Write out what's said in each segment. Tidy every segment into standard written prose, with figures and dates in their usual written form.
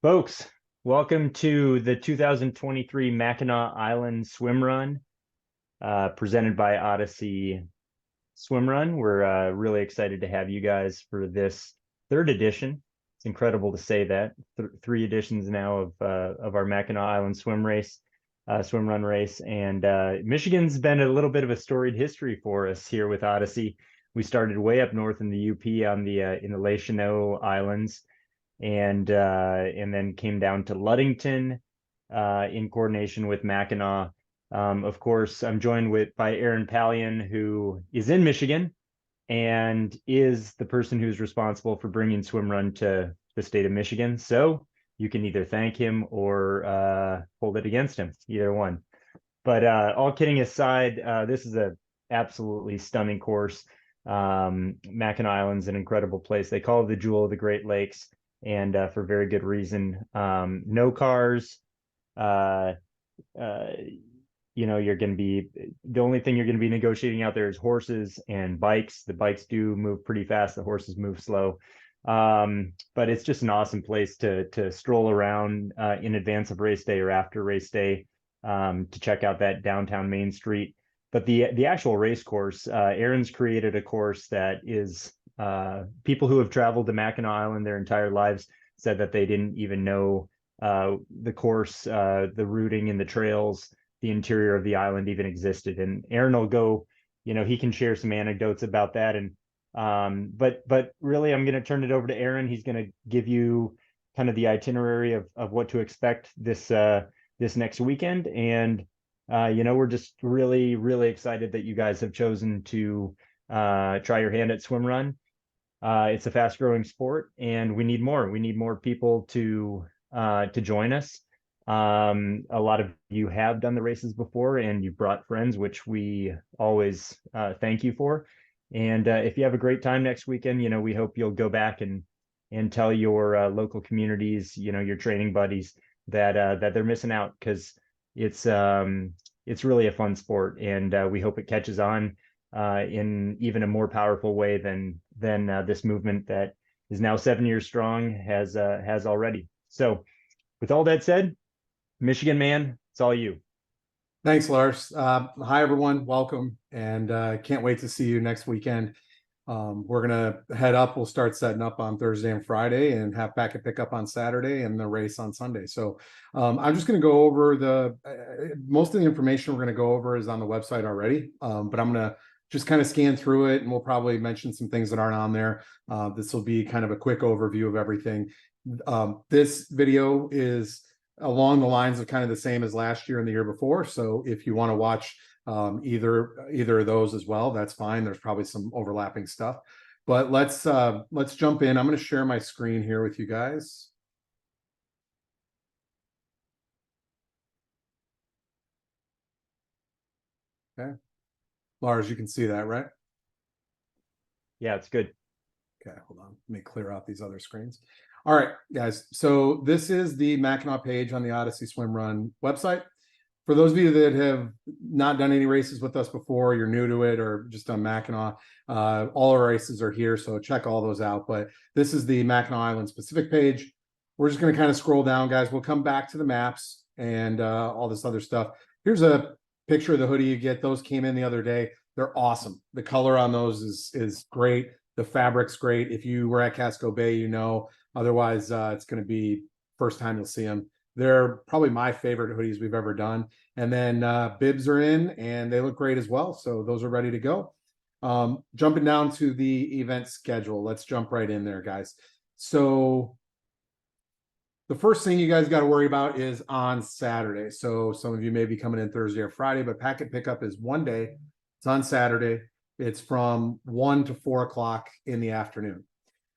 Folks, welcome to the 2023 Mackinac Island Swimrun, presented by Odyssey Swimrun. We're really excited to have you guys for this third edition. It's incredible to say that three editions now of our Mackinac Island swimrun race, and Michigan's been a little bit of a storied history for us here with Odyssey. We started way up north in the UP on the in the Les Cheneaux Islands and then came down to Ludington in coordination with Mackinac. Of course, I'm joined by Aaron Pallion, who is in Michigan and is the person who's responsible for bringing swimrun to the state of Michigan. So you can either thank him or hold it against him, either one. But all kidding aside, this is a absolutely stunning course. Mackinac Island's an incredible place. They call it the jewel of the Great Lakes, and for very good reason. No cars. Uh, uh, you're going to be the only thing you're going to be negotiating out there is horses and bikes. The bikes do move pretty fast. The horses move slow. But it's just an awesome place to stroll around in advance of race day or after race day to check out that downtown Main Street. But the actual race course, Aaron's created a course that is people who have traveled to Mackinac Island their entire lives said that they didn't even know the course, the routing and the trails, the interior of the island even existed. And Aaron will go, he can share some anecdotes about that. And but really, I'm going to turn it over to Aaron. He's going to give you kind of the itinerary of what to expect this next weekend. And we're just really, really excited that you guys have chosen to try your hand at swimrun. It's a fast growing sport and we need more. We need more people to join us. A lot of you have done the races before and you've brought friends, which we always thank you for. And if you have a great time next weekend, we hope you'll go back and tell your local communities, your training buddies that they're missing out, because it's really a fun sport, and we hope it catches on in even a more powerful way than this movement that is now 7 years strong has already. So, with all that said, Michigan man, it's all you. Thanks, Lars. Hi, everyone. Welcome, and can't wait to see you next weekend. We're gonna head up. We'll start setting up on Thursday and Friday, and have packet pickup on Saturday, and the race on Sunday. So I'm just gonna go over most of the information we're gonna go over is on the website already, but I'm gonna just kind of scan through it, and we'll probably mention some things that aren't on there. This will be kind of a quick overview of everything. This video is along the lines of kind of the same as last year and the year before. So if you want to watch either of those as well, that's fine. There's probably some overlapping stuff, but let's jump in. I'm going to share my screen here with you guys. Okay, Lars, you can see that, right? Yeah, it's good. Okay, hold on. Let me clear out these other screens. All right, guys. So this is the Mackinac page on the Odyssey Swimrun website. For those of you that have not done any races with us before, you're new to it, or just on Mackinac, all our races are here, so check all those out. But this is the Mackinac Island specific page. We're just going to kind of scroll down, guys. We'll come back to the maps and all this other stuff. Here's a picture of the hoodie you get. Those came in the other day. They're awesome. The color on those is great. The fabric's great. If you were at Casco Bay, Otherwise, it's going to be first time you'll see them. They're probably my favorite hoodies we've ever done. And then bibs are in, and they look great as well. So those are ready to go. Jumping down to the event schedule. Let's jump right in there, guys. So the first thing you guys got to worry about is on Saturday. So some of you may be coming in Thursday or Friday, but packet pickup is one day. It's on Saturday. It's from 1 to 4 o'clock in the afternoon.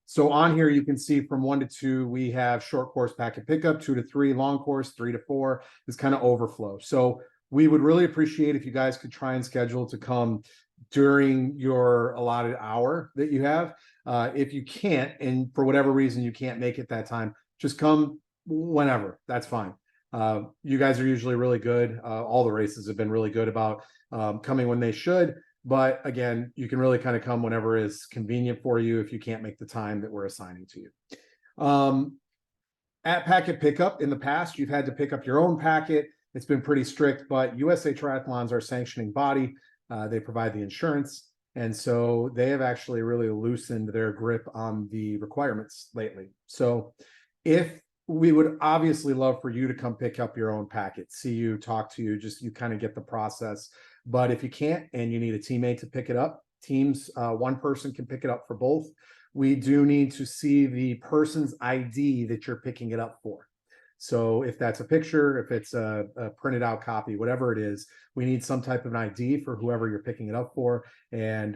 So on here, you can see from 1 to 2, we have short course packet pickup, 2 to 3 long course, 3 to 4 is kind of overflow. So we would really appreciate if you guys could try and schedule to come during your allotted hour that you have. If you can't, and for whatever reason you can't make it that time, just come whenever. That's fine. You guys are usually really good. All the races have been really good about coming when they should. But again, you can really kind of come whenever is convenient for you if you can't make the time that we're assigning to you. At packet pickup in the past, you've had to pick up your own packet. It's been pretty strict, but USA Triathlons are a sanctioning body. They provide the insurance. And so they have actually really loosened their grip on the requirements lately. So if we would obviously love for you to come pick up your own packet, see you, talk to you, just you kind of get the process. But if you can't and you need a teammate to pick it up, teams, one person can pick it up for both. We do need to see the person's ID that you're picking it up for. So if that's a picture, if it's a printed out copy, whatever it is, we need some type of an ID for whoever you're picking it up for, and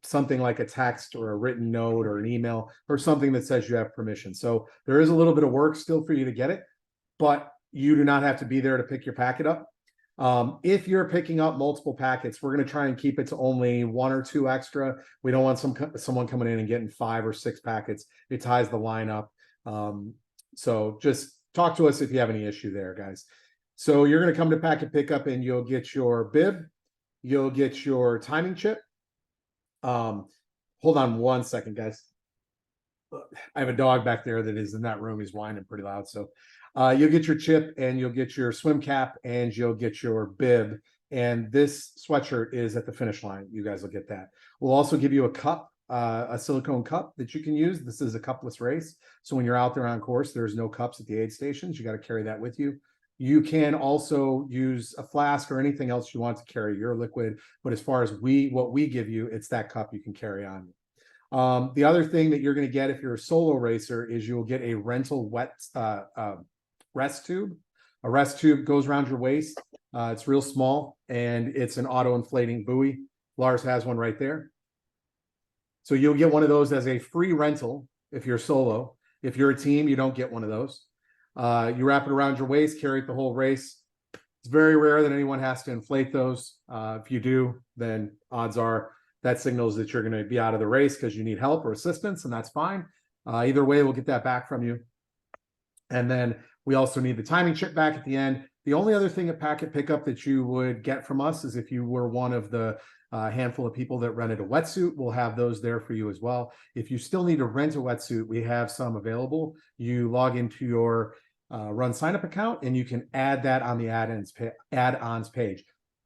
something like a text or a written note or an email or something that says you have permission. So there is a little bit of work still for you to get it, but you do not have to be there to pick your packet up. If you're picking up multiple packets, we're going to try and keep it to only 1 or 2 extra. We don't want someone coming in and getting 5 or 6 packets. It ties the line up. So just talk to us if you have any issue there, guys. So you're going to come to packet pickup and you'll get your bib, you'll get your timing chip. Hold on one second, guys. I have a dog back there that is in that room. He's whining pretty loud. So you'll get your chip and you'll get your swim cap and you'll get your bib. And this sweatshirt is at the finish line. You guys will get that. We'll also give you a cup, a silicone cup that you can use. This is a cupless race. So when you're out there on course, there's no cups at the aid stations. You got to carry that with you. You can also use a flask or anything else you want to carry your liquid. But as far as what we give you, it's that cup you can carry on. The other thing that you're going to get if you're a solo racer is you'll get a rental rest tube. A rest tube goes around your waist. It's real small and it's an auto-inflating buoy. Lars has one right there. So you'll get one of those as a free rental if you're solo. If you're a team, you don't get one of those. You wrap it around your waist, carry it the whole race. It's very rare that anyone has to inflate those. If you do, then odds are that signals that you're going to be out of the race because you need help or assistance, and that's fine. Either way, we'll get that back from you. And then we also need the timing chip back at the end. The only other thing at packet pickup that you would get from us is if you were one of the handful of people that rented a wetsuit, we'll have those there for you as well. If you still need to rent a wetsuit, we have some available. You log into your Run sign up account and you can add that on the add-ons page.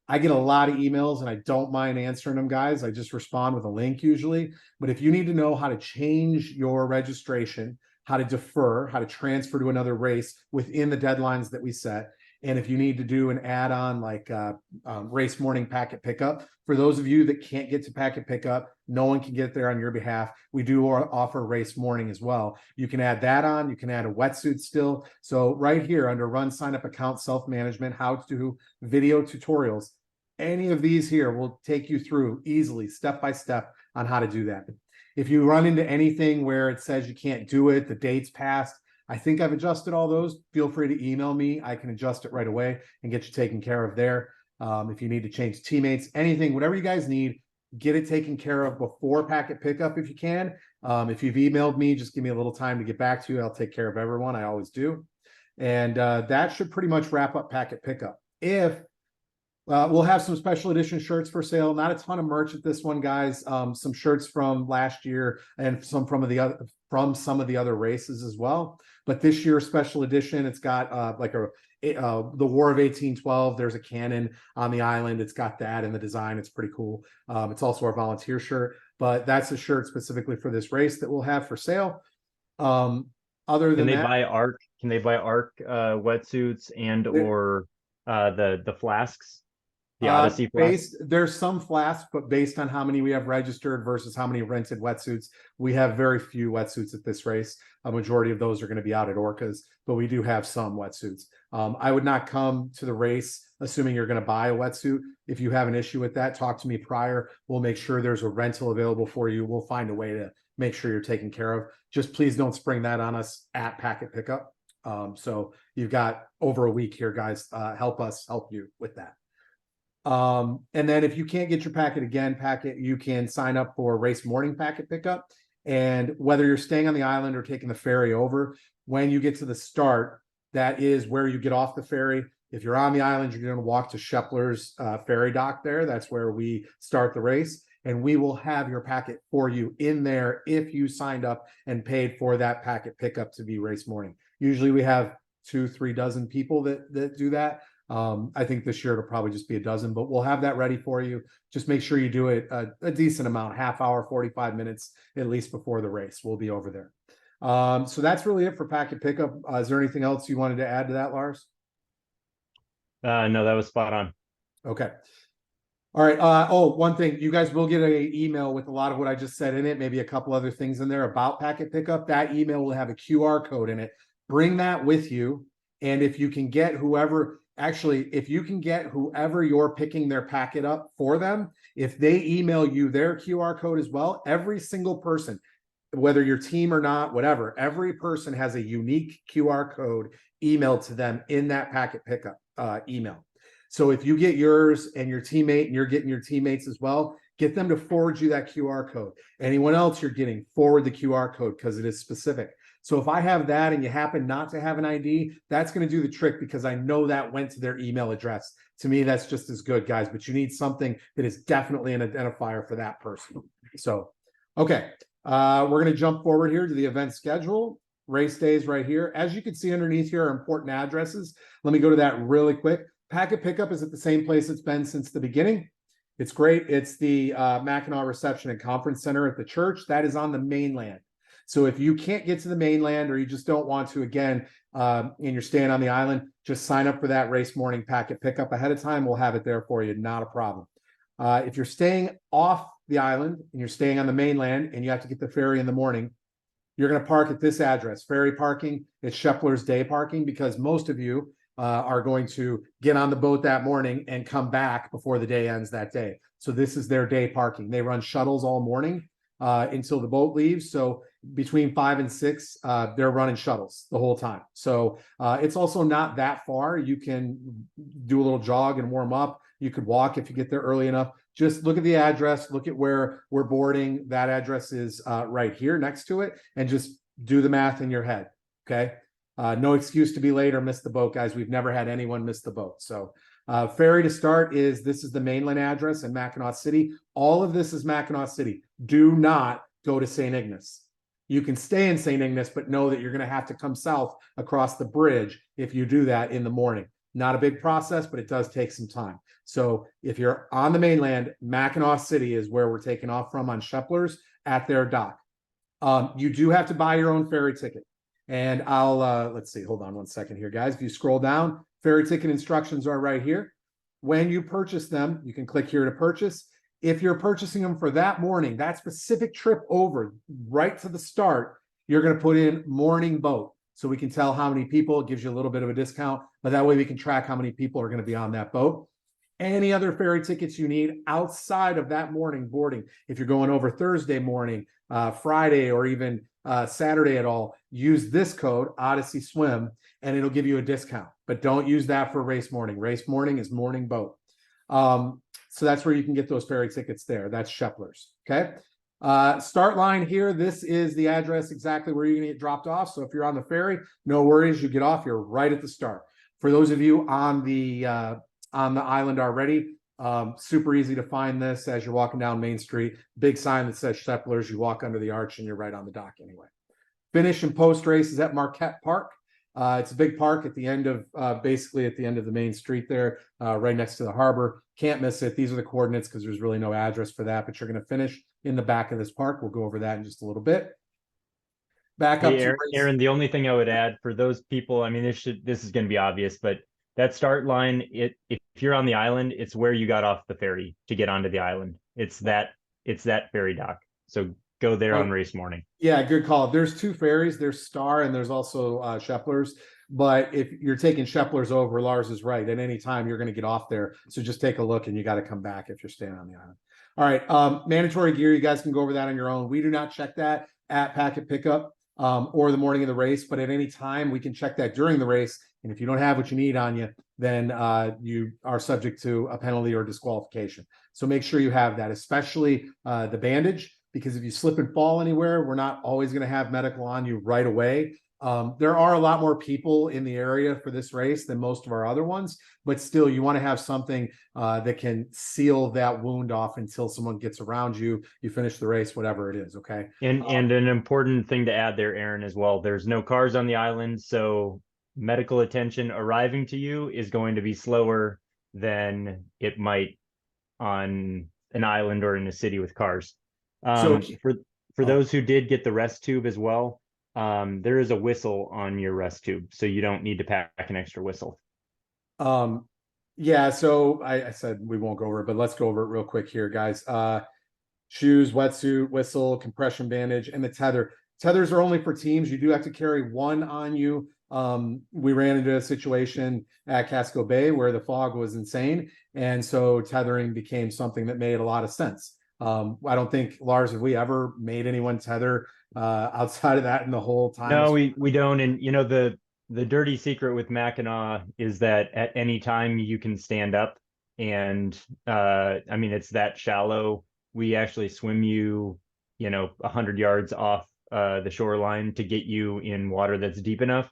I get a lot of emails and I don't mind answering them, guys. I just respond with a link usually. But if you need to know how to change your registration, how to defer, how to transfer to another race within the deadlines that we set, and if you need to do an add-on like race morning packet pickup, for those of you that can't get to packet pickup, no one can get there on your behalf. We do offer race morning as well. You can add that on. You can add a wetsuit still. So right here under Run Sign Up Account Self-Management, How to Video Tutorials, any of these here will take you through easily, step by step, on how to do that. If you run into anything where it says you can't do it, the date's passed, I think I've adjusted all those. Feel free to email me. I can adjust it right away and get you taken care of there. If you need to change teammates, anything, whatever you guys need, get it taken care of before packet pickup if you can. If you've emailed me, just give me a little time to get back to you. I'll take care of everyone. I always do. And that should pretty much wrap up packet pickup. We'll have some special edition shirts for sale. Not a ton of merch at this one, guys. Some shirts from last year and some from some of the other races as well. But this year's special edition, it's got the War of 1812. There's a cannon on the island. It's got that in the design. It's pretty cool. It's also our volunteer shirt, but that's a shirt specifically for this race that we'll have for sale. Other than that, can they buy ARC wetsuits and or the flasks? The Odyssey flasks? There's some flasks, but based on how many we have registered versus how many rented wetsuits, we have very few wetsuits at this race. A majority of those are going to be out at Orcas, but we do have some wetsuits. I would not come to the race assuming you're going to buy a wetsuit. If you have an issue with that, talk to me prior. We'll make sure there's a rental available for you. We'll find a way to make sure you're taken care of. Just please don't spring that on us at packet pickup. So you've got over a week here, guys. Help us help you with that. And then if you can't get your packet, you can sign up for race morning packet pickup. And whether you're staying on the island or taking the ferry over, when you get to the start, that is where you get off the ferry. If you're on the island, you're going to walk to Shepler's ferry dock there. That's where we start the race. and we will have your packet for you in there if you signed up and paid for that packet pickup to be race morning. Usually we have 2-3 dozen people that do that. I think this year it'll probably just be a dozen, but we'll have that ready for you. Just make sure you do it a decent amount, half hour, 45 minutes, at least before the race. We'll be over there. So that's really it for packet pickup. Is there anything else you wanted to add to that, Lars? No, that was spot on. Okay. All right. One thing, you guys will get an email with a lot of what I just said in it, maybe a couple other things in there about packet pickup. That email will have a QR code in it. Bring that with you. And if you can get whoever you're picking their packet up for them, if they email you their QR code as well, every single person, whether your team or not, whatever, every person has a unique QR code emailed to them in that packet pickup email. So if you get yours and your teammate and you're getting your teammates as well, get them to forward you that QR code. Anyone else you're getting, forward the QR code because it is specific. So if I have that and you happen not to have an ID, that's going to do the trick because I know that went to their email address. To me, that's just as good, guys, but you need something that is definitely an identifier for that person. So, okay, we're going to jump forward here to the event schedule. Race days right here. As you can see underneath here are important addresses. Let me go to that really quick. Packet pickup is at the same place it's been since the beginning. It's great. It's the Mackinac Reception and Conference Center at the church. That is on the mainland. So if you can't get to the mainland or you just don't want to, again, and you're staying on the island, just sign up for that race morning packet pickup ahead of time. We'll have it there for you. Not a problem. If you're staying off the island and you're staying on the mainland and you have to get the ferry in the morning, you're going to park at this address, ferry parking. It's Shepler's day parking because most of you are going to get on the boat that morning and come back before the day ends that day. So this is their day parking. They run shuttles all morning until the boat leaves. So between 5 and 6, they're running shuttles the whole time. So it's also not that far. You can do a little jog and warm up. You could walk if you get there early enough. Just look at the address, look at where we're boarding. That address is right here next to it, and just do the math in your head. Okay. No excuse to be late or miss the boat, guys. We've never had anyone miss the boat. So ferry to start this is the mainland address in Mackinac City. All of this is Mackinac City. Do not go to St. Ignace. You can stay in St. Ignace, but know that you're going to have to come south across the bridge if you do that in the morning. Not a big process, but it does take some time. So if you're on the mainland, Mackinac City is where we're taking off from on Shepler's at their dock. You do have to buy your own ferry ticket. And I'll, let's see, hold on one second here, guys. If you scroll down, ferry ticket instructions are right here. When you purchase them, you can click here to purchase. If you're purchasing them for that morning, that specific trip over right to the start, you're going to put in morning boat. So we can tell how many people. It gives you a little bit of a discount, but that way we can track how many people are going to be on that boat. Any other ferry tickets you need outside of that morning boarding, if you're going over Thursday morning, Friday, or even Saturday at all, use this code, Odyssey Swim, and it'll give you a discount. But don't use that for race morning. Race morning is morning boat. So that's where you can get those ferry tickets there. That's Shepler's. Okay. Start line here. This is the address exactly where you're going to get dropped off. So if you're on the ferry, no worries. You get off. You're right at the start. For those of you on the island already, super easy to find this as you're walking down Main Street. Big sign that says Shepler's. You walk under the arch and you're right on the dock anyway. Finish and post race is at Marquette Park. It's a big park at the end of basically at the end of the main street there, right next to the harbor. Can't miss it. These are the coordinates because there's really no address for that, but you're going to finish in the back of this park. We'll go over that in just a little bit. Back up to Aaron, the only thing I would add for those people, I mean, this is going to be obvious, but that start line, if you're on the island, it's where you got off the ferry to get onto the island. It's that ferry dock. So go there on race morning. Yeah, good call. There's two ferries. There's Star and there's also Shepler's. But if you're taking Shepler's over, Lars is right. At any time, you're going to get off there. So just take a look and you got to come back if you're staying on the island. All right. Mandatory gear. You guys can go over that on your own. We do not check that at packet pickup or the morning of the race. But at any time, we can check that during the race. And if you don't have what you need on you, then you are subject to a penalty or disqualification. So make sure you have that, especially the bandage. Because if you slip and fall anywhere, we're not always going to have medical on you right away. There are a lot more people in the area for this race than most of our other ones, but still, you want to have something that can seal that wound off until someone gets around you. You finish the race, whatever it is. Okay. And an important thing to add there, Aaron, as well. There's no cars on the island, so medical attention arriving to you is going to be slower than it might on an island or in a city with cars. So, For oh, those who did get the rest tube as well, there is a whistle on your rest tube, so you don't need to pack an extra whistle. um, yeah. So I said we won't go over it, but let's go over it real quick here, guys. Shoes, wetsuit, whistle, compression bandage, and the tether. Tethers are only for teams. You do have to carry one on you. We ran into a situation at Casco Bay where the fog was insane, and so tethering became something that made a lot of sense. I don't think, Lars, have we ever made anyone tether outside of that in the whole time? No, we don't. And you know, the dirty secret with Mackinac is that at any time you can stand up. And I mean, it's that shallow. We actually swim you, 100 yards off the shoreline to get you in water that's deep enough.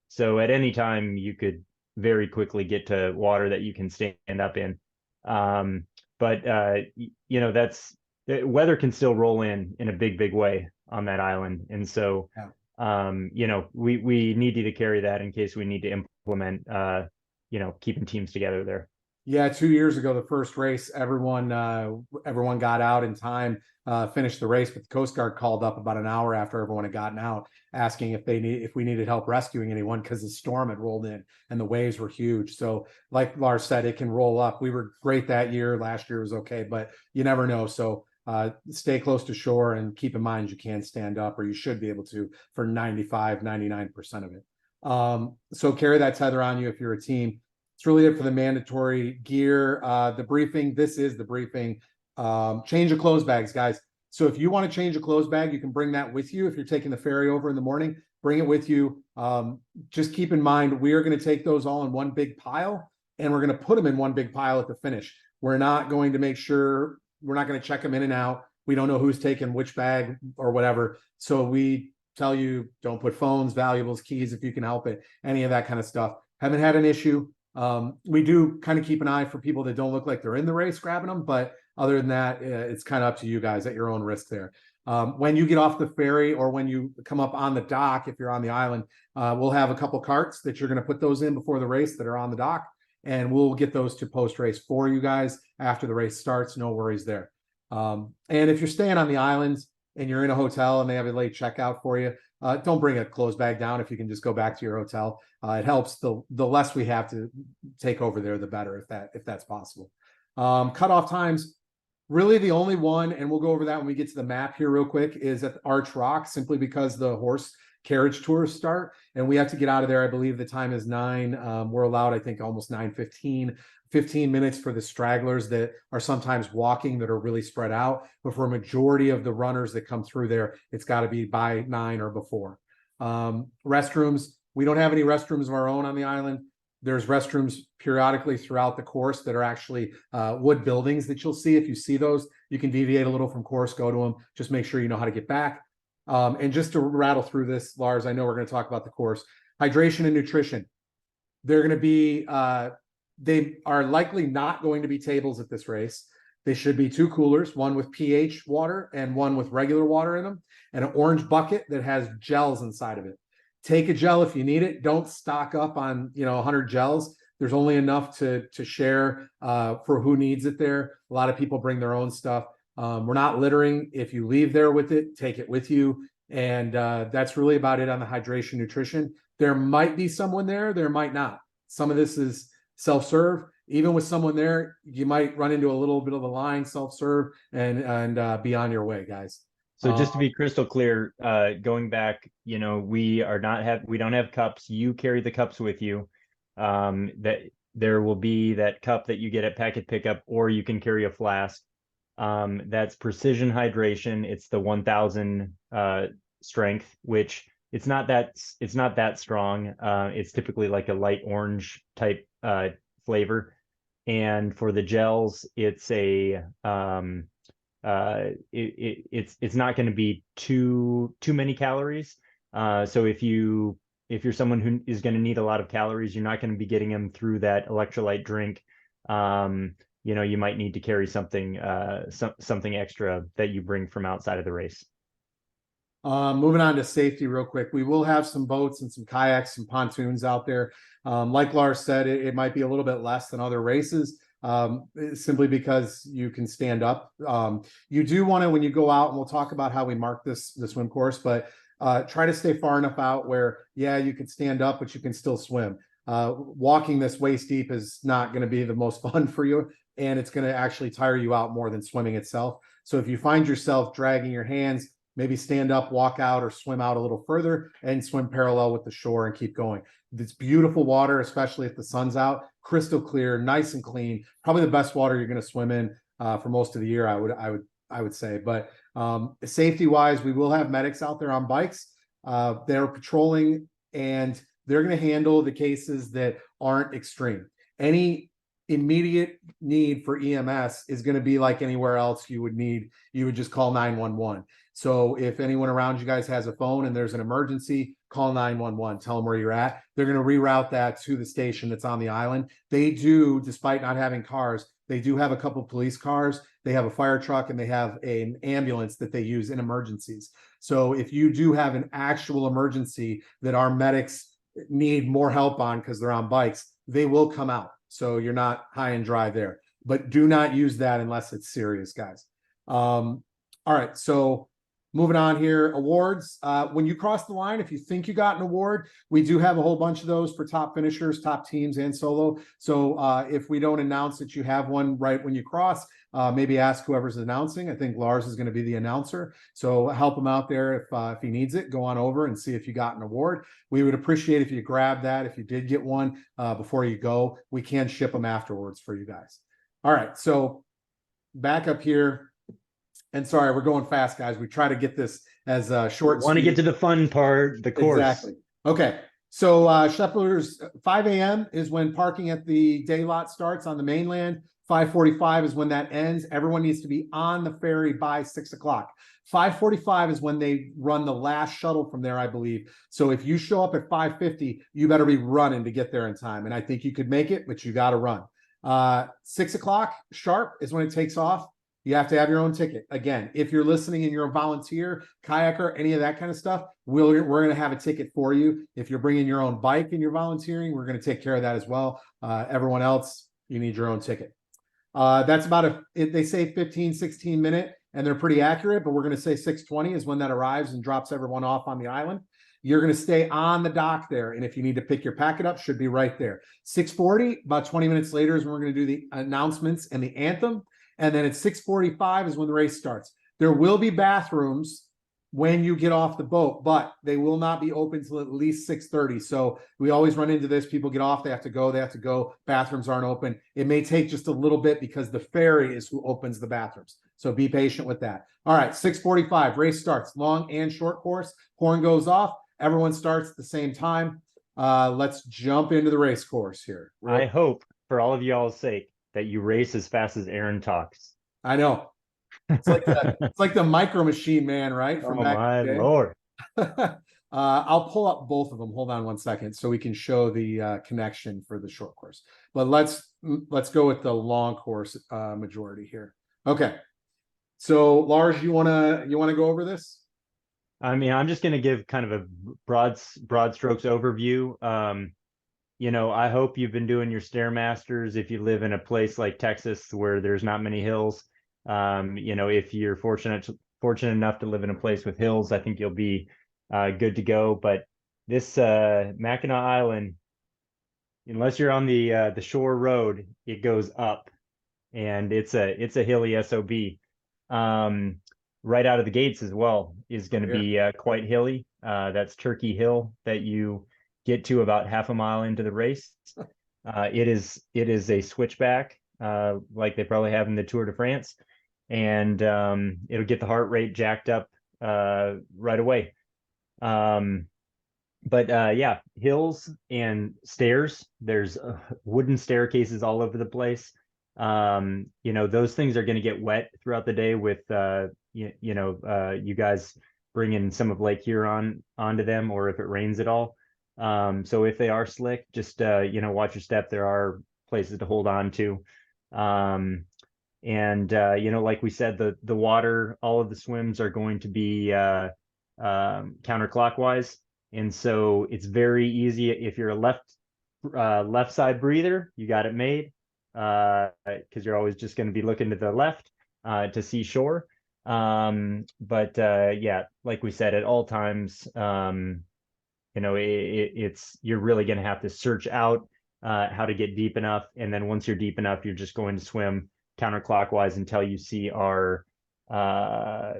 So at any time you could very quickly get to water that you can stand up in. But that's the weather can still roll in a big way on that island. And so Yeah. we need you to carry that in case we need to implement keeping teams together there. Yeah, 2 years ago, the first race, everyone got out in time, finished the race, but the Coast Guard called up about an hour after everyone had gotten out, asking if we needed help rescuing anyone because the storm had rolled in and the waves were huge. So, like Lars said, it can roll up. We were great that year. Last year was okay, but you never know. So stay close to shore and keep in mind you can stand up, or you should be able to for 95, 99% of it. So carry that tether on you if you're a team. It's really it for the mandatory gear. The briefing, this is the briefing. Change of clothes bags, guys. So if you want to change a clothes bag, you can bring that with you. If you're taking the ferry over in the morning, bring it with you. Just keep in mind, we are going to take those all in one big pile, and we're going to put them in one big pile at the finish. We're not going to we're not going to check them in and out. We don't know who's taking which bag or whatever. So we tell you, don't put phones, valuables, keys, if you can help it, any of that kind of stuff. Haven't had an issue. We do kind of keep an eye for people that don't look like they're in the race grabbing them, but other than that, it's kind of up to you guys at your own risk there. When you get off the ferry or when you come up on the dock, if you're on the island, we'll have a couple carts that you're going to put those in before the race that are on the dock, and we'll get those to post race for you guys after the race starts. No worries there. And if you're staying on the islands and you're in a hotel and they have a late checkout for you, don't bring a clothes bag down if you can just go back to your hotel. It helps. The less we have to take over there, the better, if that's possible. Cutoff times, really the only one, and we'll go over that when we get to the map here real quick, is at Arch Rock, simply because the horse carriage tours start and we have to get out of there. I believe the time is 9. We're allowed, I think, almost 9:15. 15 minutes for the stragglers that are sometimes walking, that are really spread out. But for a majority of the runners that come through there, it's got to be by 9 or before. Restrooms, we don't have any restrooms of our own on the island. There's restrooms periodically throughout the course that are actually wood buildings that you'll see. If you see those, you can deviate a little from course, go to them. Just make sure you know how to get back. And just to rattle through this, Lars, I know we're going to talk about the course. Hydration and nutrition. They're going to be they are likely not going to be tables at this race. They should be 2 coolers, one with pH water and one with regular water in them, and an orange bucket that has gels inside of it. Take a gel if you need it. Don't stock up on 100 gels. There's only enough to share for who needs it there. A lot of people bring their own stuff. We're not littering. If you leave there with it, take it with you. And that's really about it on the hydration nutrition. There might be someone there. There might not. Some of this is self-serve. Even with someone there, you might run into a little bit of a line, self-serve, and be on your way, guys. So just to be crystal clear, going back, we don't have cups. You carry the cups with you. That there will be that cup that you get at packet pickup, or you can carry a flask. That's precision hydration. It's the 1000 strength, which it's not that strong. It's typically like a light orange type flavor. And for the gels, it's a it's not going to be too many calories. So if you're someone who is going to need a lot of calories, you're not going to be getting them through that electrolyte drink. You might need to carry something extra that you bring from outside of the race. Moving on to safety real quick. We will have some boats and some kayaks, some pontoons out there. Like Lars said, it might be a little bit less than other races, simply because you can stand up. You do want to, when you go out, and we'll talk about how we mark the swim course, but try to stay far enough out where, yeah, you can stand up, but you can still swim. Walking this waist deep is not going to be the most fun for you, and it's going to actually tire you out more than swimming itself. So if you find yourself dragging your hands, maybe stand up, walk out, or swim out a little further and swim parallel with the shore and keep going. It's beautiful water, especially if the sun's out, crystal clear, nice and clean. Probably the best water you're going to swim in for most of the year, I would say. But safety wise, we will have medics out there on bikes. They're patrolling, and they're going to handle the cases that aren't extreme. Any immediate need for EMS is going to be like anywhere else you would just call 911. So if anyone around you guys has a phone and there's an emergency, call 911, tell them where you're at. They're going to reroute that to the station that's on the island. They do, despite not having cars, they do have a couple of police cars. They have a fire truck, and they have an ambulance that they use in emergencies. So if you do have an actual emergency that our medics need more help on because they're on bikes, they will come out. So you're not high and dry there, but do not use that unless it's serious, guys. All right, so moving on here, awards. When you cross the line, if you think you got an award, we do have a whole bunch of those for top finishers, top teams, and solo. So if we don't announce that you have one right when you cross, maybe ask whoever's announcing. I think Lars is going to be the announcer. So help him out there if he needs it. Go on over and see if you got an award. We would appreciate if you grab that if you did get one before you go. We can ship them afterwards for you guys. All right, so back up here. And sorry, we're going fast, guys. We try to get this as short. Want to get to the fun part, the course. Exactly. Okay. So Scheffler's 5 a.m. is when parking at the day lot starts on the mainland. 5:45 is when that ends. Everyone needs to be on the ferry by 6 o'clock. 5:45 is when they run the last shuttle from there, I believe. So if you show up at 5:50, you better be running to get there in time. And I think you could make it, but you got to run. 6 o'clock sharp is when it takes off. You have to have your own ticket. Again, if you're listening and you're a volunteer, kayaker, any of that kind of stuff, we're going to have a ticket for you. If you're bringing your own bike and you're volunteering, we're going to take care of that as well. Everyone else, you need your own ticket. That's about they say 15, 16 minute, and they're pretty accurate, but we're going to say 6:20 is when that arrives and drops everyone off on the island. You're going to stay on the dock there, and if you need to pick your packet up, should be right there. 6:40, about 20 minutes later, is when we're going to do the announcements and the anthem. And then at 6:45 is when the race starts. There will be bathrooms when you get off the boat, but they will not be open till at least 6:30. So we always run into this. People get off, they have to go. Bathrooms aren't open. It may take just a little bit because the ferry is who opens the bathrooms. So be patient with that. All right, 6:45, race starts. Long and short course. Horn goes off. Everyone starts at the same time. Let's jump into the race course here. I hope, for all of y'all's sake, that you race as fast as Aaron talks. I know. It's like the Micro Machine Man, right? From back my in the day. Lord. I'll pull up both of them. Hold on one second so we can show the connection for the short course. But let's go with the long course majority here. Okay. So Lars, you wanna go over this? I mean, I'm just gonna give kind of a broad strokes overview. I hope you've been doing your Stairmasters if you live in a place like Texas where there's not many hills. If you're fortunate enough to live in a place with hills, I think you'll be good to go. But this Mackinac Island, unless you're on the shore road, it goes up, and it's a hilly SOB. Right out of the gates as well is going to be quite hilly. That's Turkey Hill that you get to about half a mile into the race. It is a switchback, like they probably have in the Tour de France, and it'll get the heart rate jacked up right away. Yeah, hills and stairs. There's wooden staircases all over the place. Those things are going to get wet throughout the day with you guys bringing some of Lake Huron onto them, or if it rains at all. So if they are slick, just watch your step. There are places to hold on to. And like we said, the water, all of the swims are going to be counterclockwise, and so it's very easy if you're a left side breather, you got it made, because you're always just going to be looking to the left to see shore. But yeah, like we said, at all times, it's you're really going to have to search out how to get deep enough, and then once you're deep enough, you're just going to swim counterclockwise until you see our are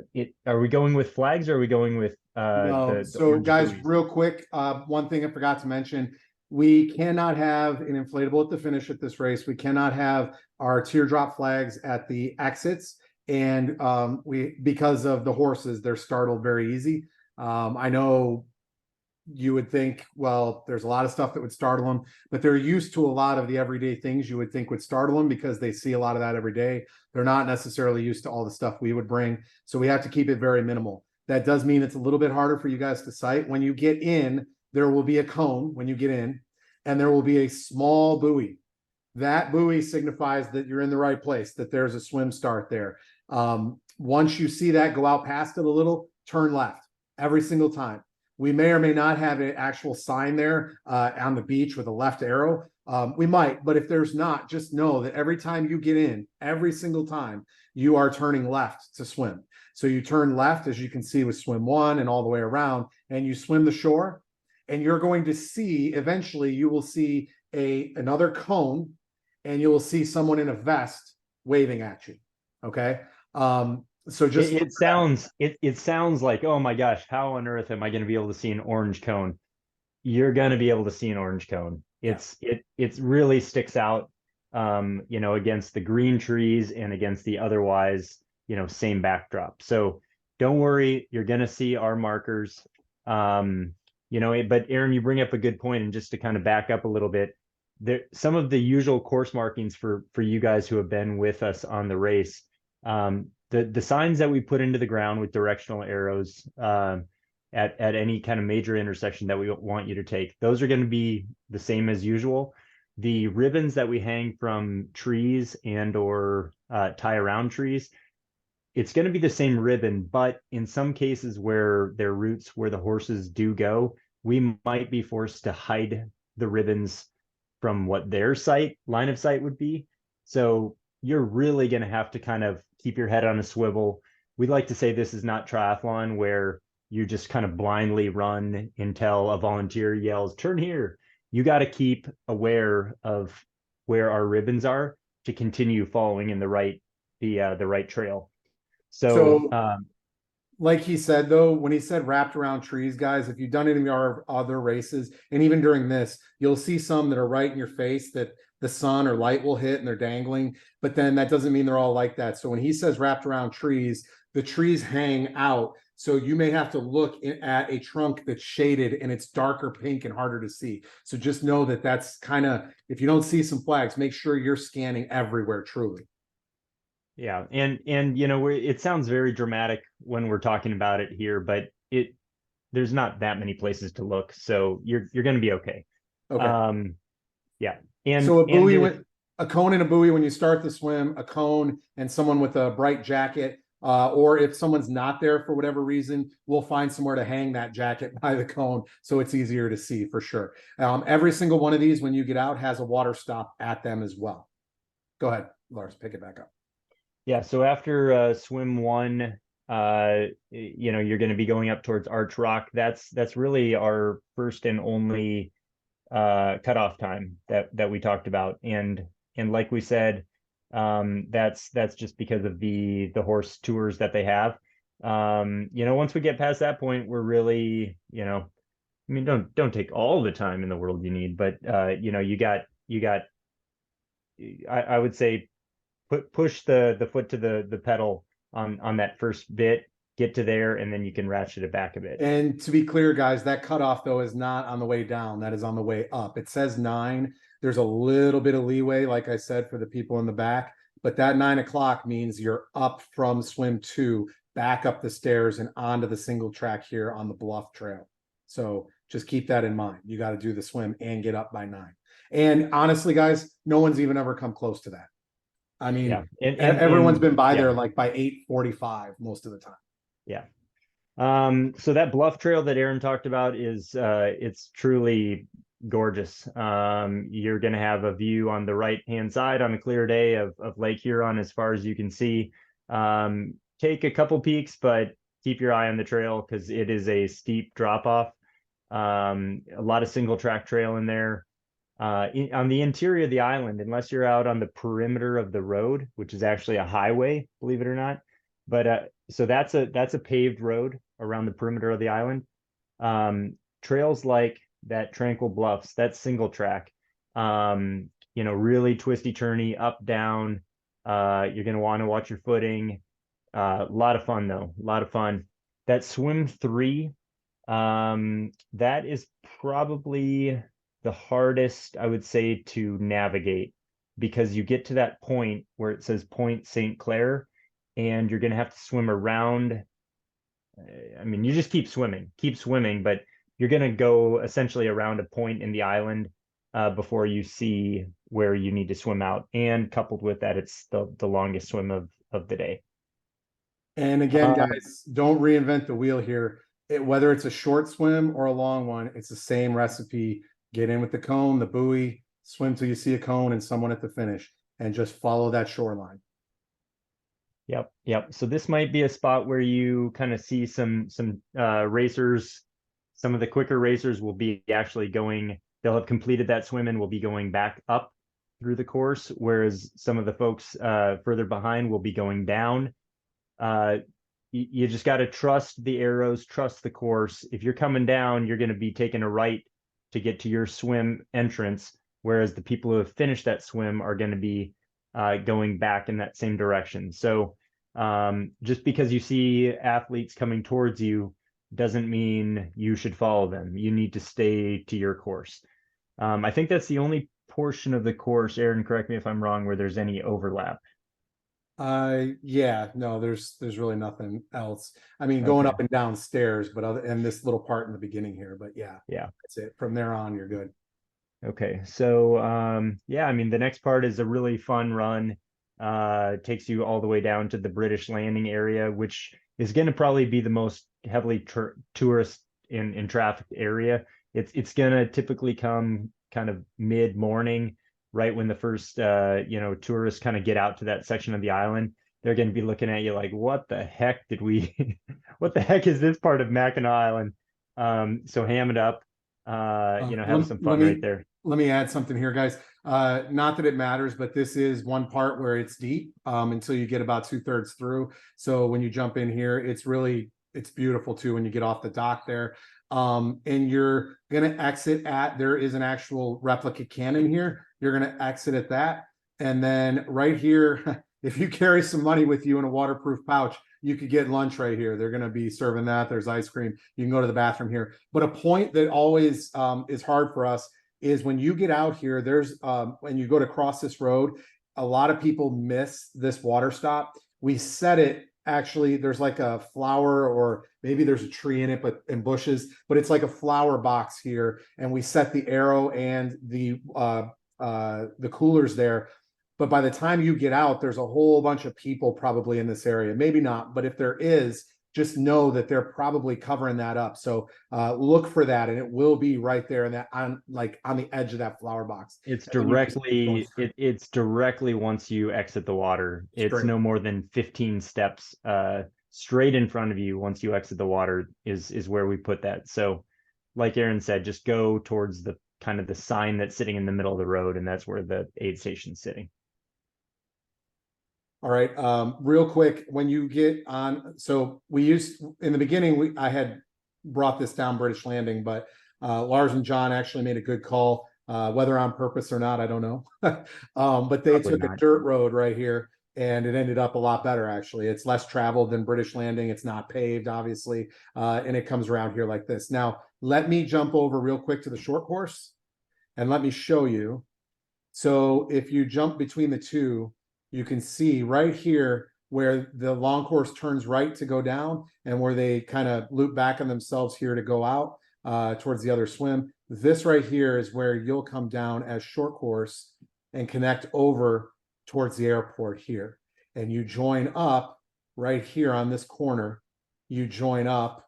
we going with flags, or are we going with No, the so orange guys, buoys? real quick, one thing I forgot to mention, we cannot have an inflatable at the finish at this race. We cannot have our teardrop flags at the exits, and because of the horses, they're startled very easy. I know you would think, well, there's a lot of stuff that would startle them, but they're used to a lot of the everyday things you would think would startle them because they see a lot of that every day. They're not necessarily used to all the stuff we would bring, so we have to keep it very minimal. That does mean it's a little bit harder for you guys to sight. When you get in, there will be a cone when you get in, and there will be a small buoy. That buoy signifies that you're in the right place, that there's a swim start there. Once you see that, go out past it a little, turn left every single time. We may or may not have an actual sign there on the beach with a left arrow. We might, but if there's not, just know that every time you get in, every single time, you are turning left to swim. So you turn left, as you can see with swim 1 and all the way around, and you swim the shore, and you're going to see, eventually you will see another cone, and you will see someone in a vest waving at you. Okay. So just It sounds like, oh my gosh, how on earth am I going to be able to see an orange cone? You're going to be able to see an orange cone. Yeah. It really sticks out, against the green trees and against the otherwise, same backdrop. So don't worry, you're going to see our markers. But Aaron, you bring up a good point, and just to kind of back up a little bit, some of the usual course markings for you guys who have been with us on the race. The signs that we put into the ground with directional arrows at any kind of major intersection that we want you to take, those are going to be the same as usual. The ribbons that we hang from trees and or tie around trees, it's going to be the same ribbon, but in some cases where there are routes where the horses do go, we might be forced to hide the ribbons from what their line of sight would be. So you're really going to have to kind of keep your head on a swivel. We'd like to say this is not triathlon where you just kind of blindly run until a volunteer yells, turn here. You got to keep aware of where our ribbons are to continue following in the right trail. So like he said, though, when he said wrapped around trees, guys, if you've done any of our other races, and even during this, you'll see some that are right in your face that the sun or light will hit and they're dangling, but then that doesn't mean they're all like that. So when he says wrapped around trees, the trees hang out. So you may have to look at a trunk that's shaded and it's darker pink and harder to see. So just know that that's kind of, if you don't see some flags, make sure you're scanning everywhere truly. Yeah, and it sounds very dramatic when we're talking about it here, but there's not that many places to look, so you're going to be okay. Okay. Yeah, So a cone and a buoy when you start the swim, a cone and someone with a bright jacket, or if someone's not there for whatever reason, we'll find somewhere to hang that jacket by the cone so it's easier to see for sure. Every single one of these, when you get out, has a water stop at them as well. Go ahead, Lars, pick it back up. Yeah, so after swim 1, you're going to be going up towards Arch Rock. That's really our first and only cutoff time that we talked about, and like we said, that's just because of the horse tours that they have. Once we get past that point, we're really, I mean, don't take all the time in the world you need, but you got I would say push the foot to the pedal on that first bit, get to there, and then you can ratchet it back a bit. And to be clear, guys, that cutoff though is not on the way down. That is on the way up. It says 9. There's a little bit of leeway, like I said, for the people in the back, but that 9 o'clock means you're up from swim 2 back up the stairs and onto the single track here on the bluff trail. So just keep that in mind. You got to do the swim and get up by 9. And honestly, guys, no one's even ever come close to that. I mean, Yeah. everyone's been by yeah. there like by 8:45 most of the time. Yeah. So that bluff trail that Aaron talked about is it's truly gorgeous. You're going to have a view on the right hand side on a clear day of Lake Huron as far as you can see. Take a couple peeks, but keep your eye on the trail because it is a steep drop off. A lot of single track trail in there. On the interior of the island, unless you're out on the perimeter of the road, which is actually a highway, believe it or not. But so that's a paved road around the perimeter of the island. Trails like that Tranquil Bluffs, that's single track. Really twisty turny, up, down. You're gonna want to watch your footing. A lot of fun though, a lot of fun. That swim 3, that is probably the hardest, I would say, to navigate because you get to that point where it says Point St. Clair and you're going to have to swim around. I mean, you just keep swimming, but you're going to go essentially around a point in the island before you see where you need to swim out. And coupled with that, it's the longest swim of the day. And again, guys, don't reinvent the wheel here. Whether it's a short swim or a long one, it's the same recipe. Get in with the cone, the buoy, swim till you see a cone and someone at the finish, and just follow that shoreline. Yep. So this might be a spot where you kind of see some racers. Some of the quicker racers will be actually going, they'll have completed that swim and will be going back up through the course, whereas some of the folks further behind will be going down. You just got to trust the arrows, trust the course. If you're coming down, you're going to be taking a right to get to your swim entrance, whereas the people who have finished that swim are going to be going back in that same direction. So just because you see athletes coming towards you doesn't mean you should follow them. You need to stay to your course. I think that's the only portion of the course, Aaron, correct me if I'm wrong, where there's any overlap. Yeah, no, there's really nothing else. I mean, going Okay. up and down stairs, but and this little part in the beginning here, but yeah, that's it. From there on, you're good. Okay, so yeah, I mean the next part is a really fun run. Takes you all the way down to the British landing area, which is going to probably be the most heavily tourist in trafficked area. It's going to typically come kind of mid-morning, right when the first tourists kind of get out to that section of the island. They're going to be looking at you like, what the heck did we what the heck is this part of Mackinac Island? So ham it up. Have some fun right there. Let me add something here, guys. Not that it matters, but this is one part where it's deep until you get about 2/3 through. So when you jump in here, it's beautiful too when you get off the dock there. And you're gonna exit there is an actual replica cannon here. You're gonna exit at that. And then right here, if you carry some money with you in a waterproof pouch, you could get lunch right here. They're going to be serving that. There's ice cream. You can go to the bathroom here. But a point that always is hard for us is when you get out here, there's when you go to cross this road, a lot of people miss this water stop. We set it, actually, there's like a flower or maybe there's a tree in it, but in bushes, but it's like a flower box here. And we set the arrow and the coolers there. But by the time you get out, there's a whole bunch of people probably in this area. Maybe not, but if there is, just know that they're probably covering that up. So look for that, and it will be right there in that on the edge of that flower box. It's directly once you exit the water. It's no more than 15 steps straight in front of you. Once you exit the water is where we put that. So like Aaron said, just go towards the kind of the sign that's sitting in the middle of the road, and that's where the aid station's sitting. All right, real quick, when you get on, so in the beginning, I had brought this down British Landing, but Lars and John actually made a good call, whether on purpose or not, I don't know. But they took a dirt road right here, and it ended up a lot better, actually. It's less traveled than British Landing. It's not paved, obviously, and it comes around here like this. Now, let me jump over real quick to the short course, and let me show you. So if you jump between the two, you can see right here, where the long course turns right to go down and where they kind of loop back on themselves here to go out towards the other swim. This right here is where you'll come down as short course and connect over towards the airport here. And you join up right here on this corner. You join up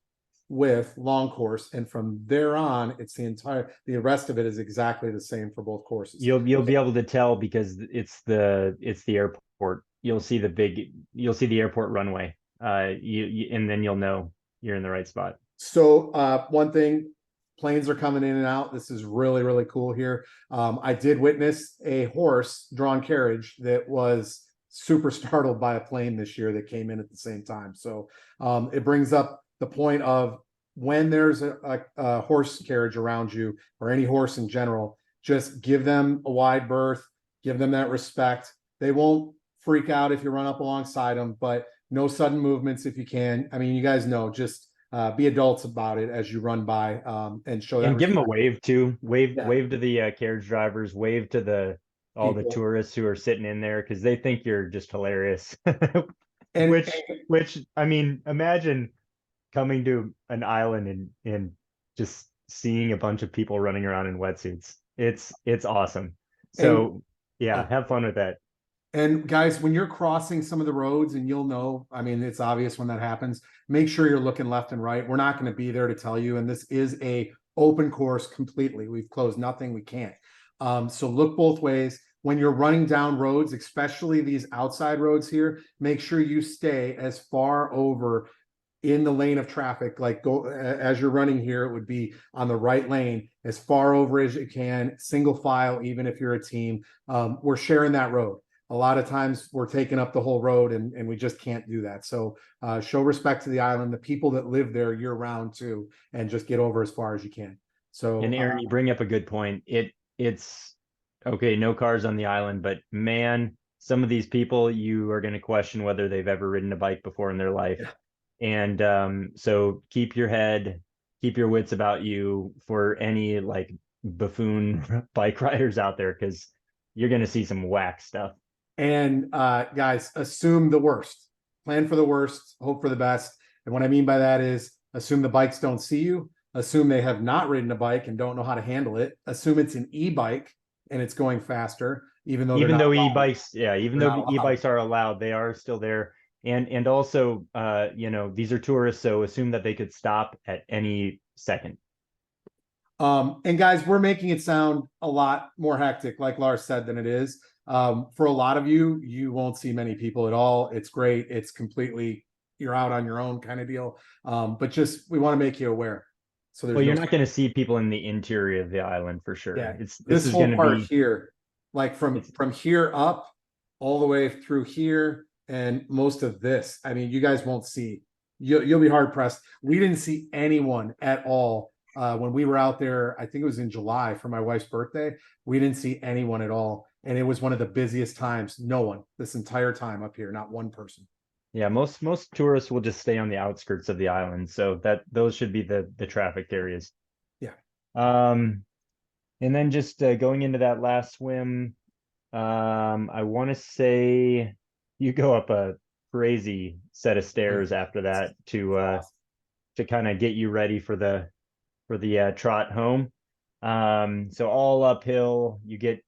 with long course, and from there on, it's the rest of it is exactly the same for both courses. You'll be able to tell because it's the airport. You'll see the airport runway. And then you'll know you're in the right spot. So one thing, planes are coming in and out. This is really, really cool here. I did witness a horse-drawn carriage that was super startled by a plane this year that came in at the same time. So it brings up the point of when there's a horse carriage around you, or any horse in general, just give them a wide berth, give them that respect. They won't freak out if you run up alongside them, but no sudden movements if you can. I mean, you guys know, just be adults about it as you run by, and show that And give them a respect. wave too. Wave Yeah. to the carriage drivers. Wave to all the People. tourists who are sitting in there because they think you're just hilarious. And Which I mean, imagine coming to an island and just seeing a bunch of people running around in wetsuits. It's awesome. So yeah, have fun with that. And guys, when you're crossing some of the roads, and you'll know, I mean, it's obvious when that happens, make sure you're looking left and right. We're not going to be there to tell you. And this is a open course completely. We've closed nothing. We can't. So look both ways. When you're running down roads, especially these outside roads here, make sure you stay as far over in the lane of traffic, like go as you're running here, it would be on the right lane, as far over as you can, single file, even if you're a team. We're sharing that road. A lot of times we're taking up the whole road, and we just can't do that. So show respect to the island, the people that live there year round too, and just get over as far as you can. So And Aaron, you bring up a good point. It's okay, no cars on the island, but man, some of these people you are going to question whether they've ever ridden a bike before in their life. Yeah. And so keep your head, keep your wits about you for any like buffoon bike riders out there, because you're going to see some whack stuff. And guys, assume the worst, plan for the worst, hope for the best. And what I mean by that is assume the bikes don't see you, assume they have not ridden a bike and don't know how to handle it, assume it's an e-bike and it's going faster, even though e-bikes, even they're though not allowed. e-bikes are allowed, they are still there. And also, these are tourists, so assume that they could stop at any second. And guys, we're making it sound a lot more hectic, like Lars said, than it is. For a lot of you, you won't see many people at all. It's great. It's completely, you're out on your own kind of deal. But just, we want to make you aware. So there's You're not going to see people in the interior of the island for sure. Yeah, This is whole going to part be here, like from here up all the way through here, and most of this. I mean, you guys won't see. You'll be hard pressed. We didn't see anyone at all when we were out there. I think it was in July for my wife's birthday. We didn't see anyone at all, and it was one of the busiest times. No one this entire time up here, not one person. Yeah, most tourists will just stay on the outskirts of the island, so those should be the trafficked areas. Yeah. And then just going into that last swim, I want to say you go up a crazy set of stairs after that to kind of get you ready for the trot home. So all uphill. You get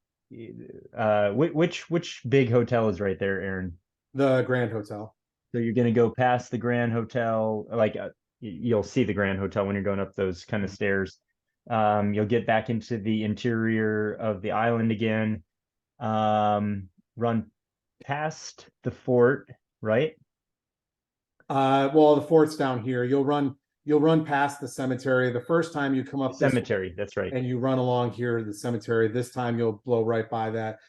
which big hotel is right there, Aaron? The Grand Hotel. So you're going to go past the Grand Hotel, like you'll see the Grand Hotel when you're going up those kind of stairs. You'll get back into the interior of the island again, run past the fort, right? Well, the fort's down here. You'll run past the cemetery. The first time you come up The cemetery, that's right. and you run along here to the cemetery. This time you'll blow right by that,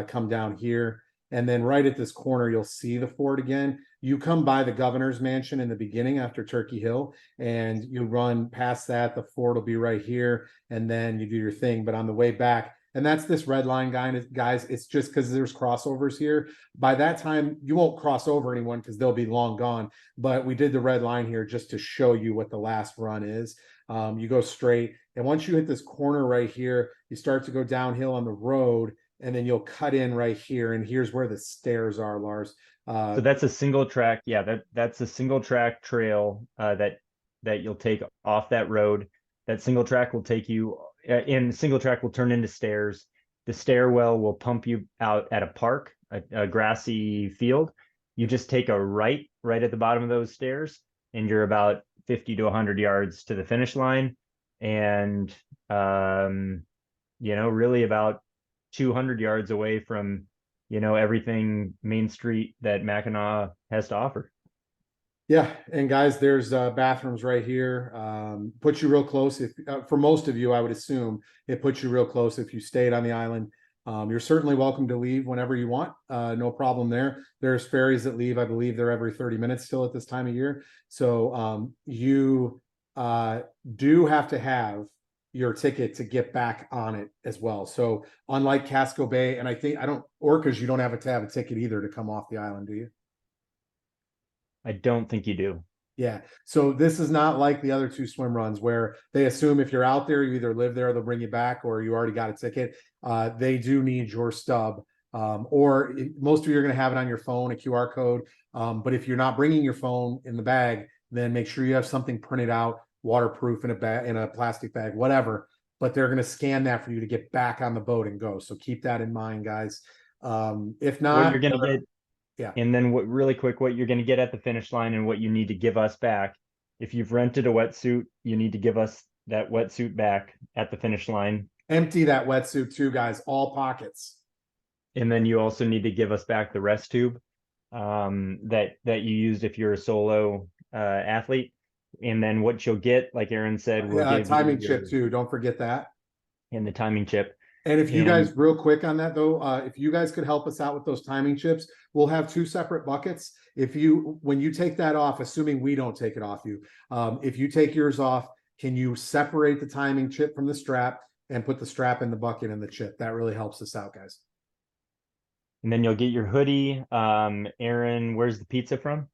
come down here. And then right at this corner, you'll see the fort again. You come by the governor's mansion in the beginning after Turkey Hill, and you run past that. The fort will be right here, and then you do your thing. But on the way back, and that's this red line, guys, it's just because there's crossovers here. By that time, you won't cross over anyone because they'll be long gone. But we did the red line here just to show you what the last run is. You go straight, and once you hit this corner right here, you start to go downhill on the road, and then you'll cut in right here, and here's where the stairs are, Lars. So that's a single track. Yeah, that's a single track trail that you'll take off that road. That single track will take you in single track will turn into stairs. The stairwell will pump you out at a park, a grassy field. You just take a right at the bottom of those stairs, and you're about 50 to 100 yards to the finish line. And really about 200 yards away from everything Main Street that Mackinac has to offer. Yeah, and guys, there's bathrooms right here. Puts you real close. If for most of you, I would assume it puts you real close if you stayed on the island. You're certainly welcome to leave whenever you want. No problem there. There's ferries that leave. I believe they're every 30 minutes still at this time of year. So you do have to have your ticket to get back on it as well. So unlike Casco Bay, and I think Orcas, you don't have to have a ticket either to come off the island, do you? I don't think you do. Yeah. So this is not like the other two swim runs where they assume if you're out there, you either live there, they'll bring you back, or you already got a ticket. They do need your stub. Most of you are going to have it on your phone, a QR code. But if you're not bringing your phone in the bag, then make sure you have something printed out, waterproof in a bag, in a plastic bag, whatever. But they're going to scan that for you to get back on the boat and go. So keep that in mind, guys. If not, what you're going to get, yeah. And then really quick, what you're going to get at the finish line and what you need to give us back. If you've rented a wetsuit, you need to give us that wetsuit back at the finish line. Empty that wetsuit too, guys, all pockets. And then you also need to give us back the rest tube that you used if you're a solo athlete. And then what you'll get, like Aaron said, we'll give timing chip too. Don't forget that. And the timing chip. And if you guys, real quick on that though, if you guys could help us out with those timing chips, we'll have 2 separate buckets. When you take that off, assuming we don't take it off you, if you take yours off, can you separate the timing chip from the strap and put the strap in the bucket and the chip? That really helps us out, guys. And then you'll get your hoodie. Aaron, where's the pizza from?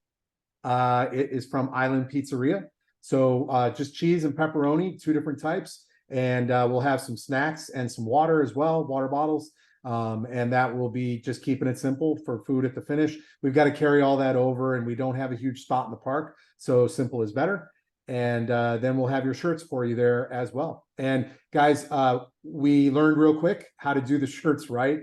It is from Island Pizzeria. So just cheese and pepperoni, 2 different types. And we'll have some snacks and some water as well, water bottles. And that will be just keeping it simple for food at the finish. We've got to carry all that over, and we don't have a huge spot in the park. So simple is better. And then we'll have your shirts for you there as well. And guys, we learned real quick how to do the shirts right.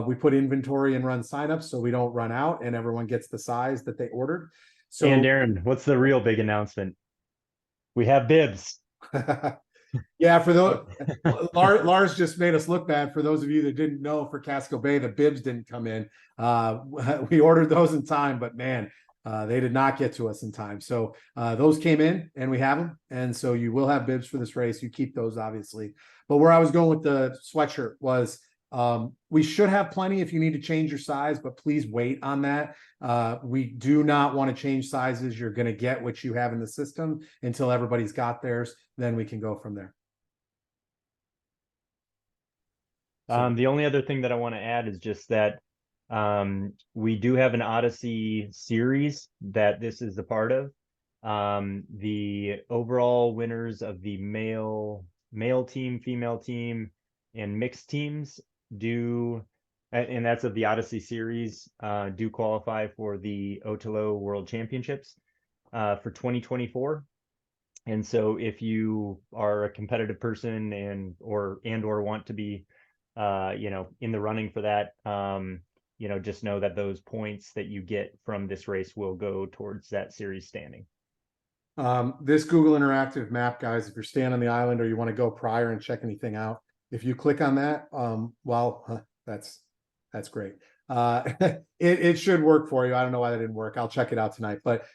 We put inventory and run signups so we don't run out and everyone gets the size that they ordered. So, and Aaron, what's the real big announcement? We have bibs. Yeah, for those Lars just made us look bad. For those of you that didn't know, for Casco Bay, the bibs didn't come in. We ordered those in time, but man, they did not get to us in time. So those came in and we have them. And so you will have bibs for this race. You keep those, obviously. But where I was going with the sweatshirt was we should have plenty if you need to change your size, but please wait on that. We do not want to change sizes. You're going to get what you have in the system until everybody's got theirs. Then we can go from there. The only other thing that I want to add is just that we do have an Odyssey series that this is a part of. The overall winners of the male team, female team, and mixed teams and that's of the Odyssey series, do qualify for the Otelo World Championships for 2024. And so if you are a competitive person and or want to be in the running for that, just know that those points that you get from this race will go towards that series standing. This Google Interactive map, guys, if you're staying on the island or you want to go prior and check anything out, if you click on that, that's great. It should work for you. I don't know why that didn't work. I'll check it out tonight. But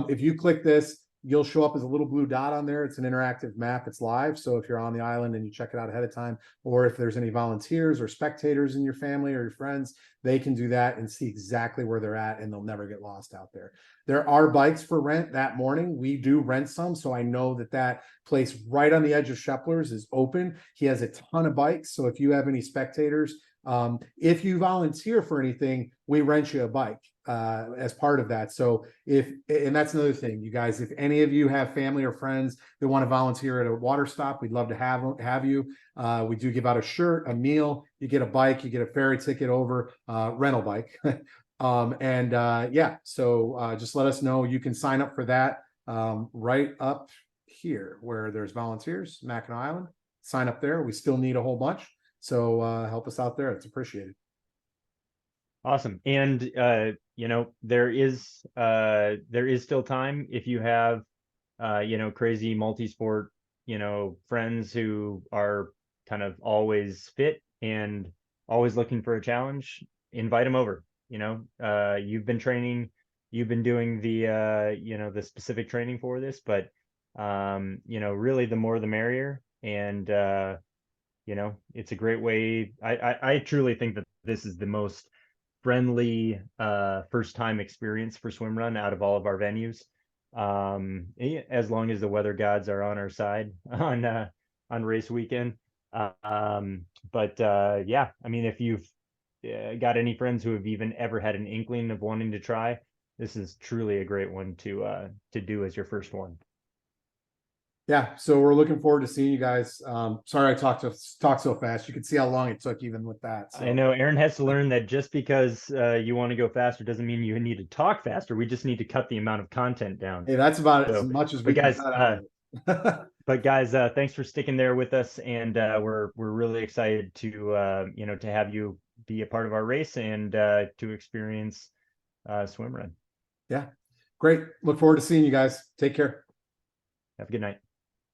if you click this, you'll show up as a little blue dot on there. It's an interactive map. It's live. So if you're on the island and you check it out ahead of time, or if there's any volunteers or spectators in your family or your friends, they can do that and see exactly where they're at, and they'll never get lost out there. There are bikes for rent that morning. We do rent some, so I know that that place right on the edge of Shepler's is open. He has a ton of bikes, so if you have any spectators, if you volunteer for anything, we rent you a bike as part of that. So and that's another thing, you guys, if any of you have family or friends that want to volunteer at a water stop, we'd love to have you. We do give out a shirt, a meal, you get a bike, you get a ferry ticket over, rental bike. Yeah, so just let us know. You can sign up for that right up here where there's volunteers, Mackinac Island. Sign up there. We still need a whole bunch. So help us out there. It's appreciated. Awesome. And you know, there is still time if you have you know, crazy multi-sport, you know, friends who are kind of always fit and always looking for a challenge, invite them over. You know, you've been training, you've been doing the you know, the specific training for this, but you know, really the more the merrier. And you know, it's a great way. I truly think that this is the most friendly first time experience for swim run out of all of our venues, as long as the weather gods are on our side on race weekend. But yeah, I mean, if you've got any friends who have even ever had an inkling of wanting to try, this is truly a great one to do as your first one. Yeah, so we're looking forward to seeing you guys. Sorry I talked so fast. You can see how long it took even with that. So I know Aaron has to learn that just because you want to go faster doesn't mean you need to talk faster. We just need to cut the amount of content down. hey, that's about as So, much as we but can guys, cut out of it. but guys, thanks for sticking there with us, and we're really excited to you know, to have you be a part of our race and to experience swim run. Yeah, great. Look forward to seeing you guys. Take care. Have a good night.